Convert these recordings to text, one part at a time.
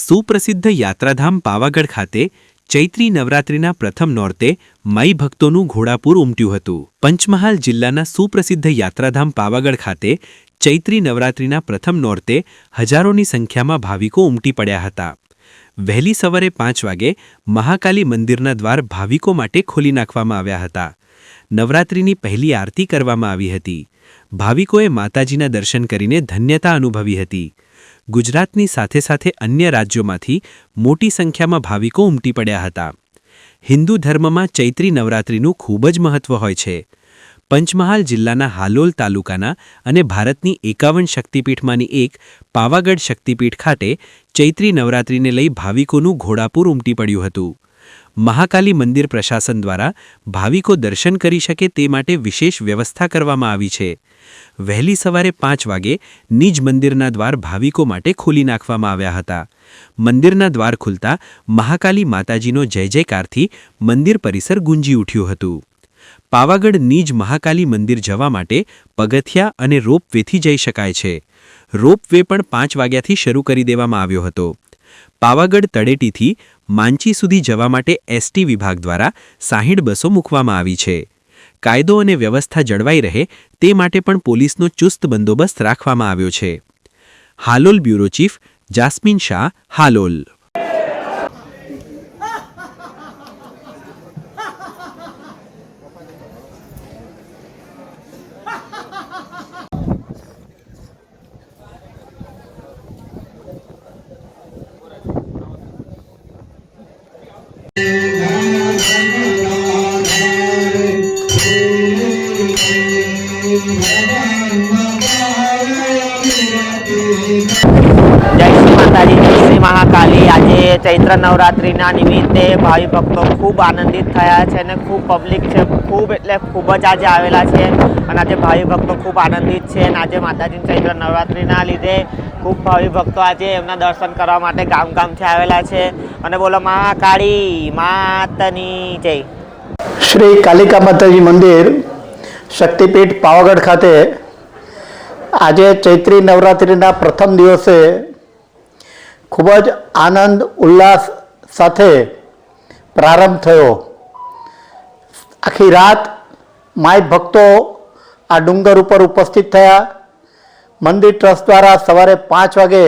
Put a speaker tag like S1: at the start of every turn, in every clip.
S1: સુપ્રસિદ્ધ યાત્રાધામ પાવાગઢ ખાતે ચૈત્રી નવરાત્રિના પ્રથમ નોરતે માઈ ભક્તોનું ઘોડાપૂર ઉમટ્યું હતું। પંચમહાલ જિલ્લાના સુપ્રસિદ્ધ યાત્રાધામ પાવાગઢ ખાતે ચૈત્રી નવરાત્રિના પ્રથમ નોરતે હજારોની સંખ્યામાં ભાવિકો ઉમટી પડ્યા હતા। વહેલી સવારે 5 વાગે મહાકાલી મંદિરના દ્વાર ભાવિકો માટે ખોલી નાખવામાં આવ્યા હતા। નવરાત્રિની પહેલી આરતી કરવામાં આવી હતી। ભાવિકોએ માતાજીના દર્શન કરીને ધન્યતા અનુભવી હતી। ગુજરાતની સાથે સાથે અન્ય રાજ્યોમાંથી મોટી સંખ્યામાં ભાવિકો ઉમટી પડ્યા હતા। હિન્દુ ધર્મમાં ચૈત્રી નવરાત્રિનું ખૂબ જ મહત્વ હોય છે। પંચમહાલ જિલ્લાના હાલોલ તાલુકાના અને ભારતની 51 શક્તિપીઠમાંની એક પાવાગઢ શક્તિપીઠ ખાતે ચૈત્રી નવરાત્રિને લઈ ભાવિકોનું ઘોડાપૂર ઉમટી પડ્યું હતું। મહાકાલી મંદિર પ્રશાસન દ્વારા ભાવિકો દર્શન કરી શકે તે માટે વિશેષ વ્યવસ્થા કરવામાં આવી છે। વહેલી સવારે 5 વાગે નિજ મંદિરના દ્વાર ભાવિકો માટે ખોલી નાખવામાં આવ્યા હતા। મંદિરના દ્વાર ખુલતા મહાકાલી માતાજીનો જય જયકારથી મંદિર પરિસર ગુંજી ઉઠ્યું હતું। પાવાગઢ નિજ મહાકાલી મંદિર જવા માટે પગથિયા અને રોપવેથી જઈ શકાય છે। રોપવે પણ 5 વાગ્યાથી શરૂ કરી દેવામાં આવ્યો હતો। પાવાગઢ તળેટીથી માંચી સુધી જવા માટે એસટી વિભાગ દ્વારા 60 બસો મૂકવામાં આવી છે। કાયદો અને વ્યવસ્થા જળવાઈ રહે તે માટે પણ પોલીસનો ચુસ્ત બંદોબસ્ત રાખવામાં આવ્યો છે। Halol bureau chief Jasmine Shah, Halol.
S2: जय श्री माताजी, जय श्री महाकाली। आज चैत्र नवरात्रिना निमित्ते भावी भक्तो खूब आनंदित थया छे ने खूब पब्लिक छे, खूब एटले खूब ज आज आवेला छे अने आज भावी भक्तो खूब आनंदित छे। आज माताजी चैत्र नवरात्रिना लीधे खूब भावी भक्तो आज एमना दर्शन करवा माटे गाम गामथी आवेला छे अने बोलो महाकाली मातनी जय।
S3: श्री कालिका माताजी मंदिर शक्तिपीठ पावागढ़ खाते आज चैत्री नवरात्रिना प्रथम दिवसे खूबज आनंद उल्लास साथे प्रारंभ थयो। आखी रात माय भक्तो आ डूंगर पर उपस्थित थया। मंदिर ट्रस्ट द्वारा सवारे 5 वागे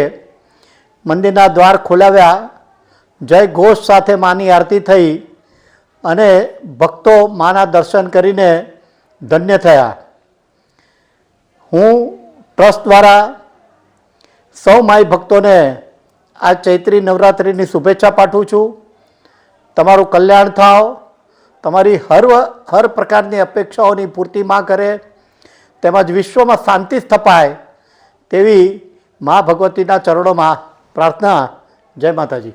S3: मंदिरना द्वार खोलाव्या। जय घोष साथे मानी आरती थई अने भक्तो माना दर्शन करीने धन्य थया। हूँ ट्रस्ट द्वारा सौ माई भक्तों ने आ चैत्री नवरात्रि की शुभेच्छा पाठवुं छूं। तमारुं कल्याण थाव, तमारी हर प्रकार की अपेक्षाओं की पूर्ति मां करे तेमज विश्व में शांति स्थापाय तेवी मां भगवतीना चरणों में प्रार्थना। जय माताजी।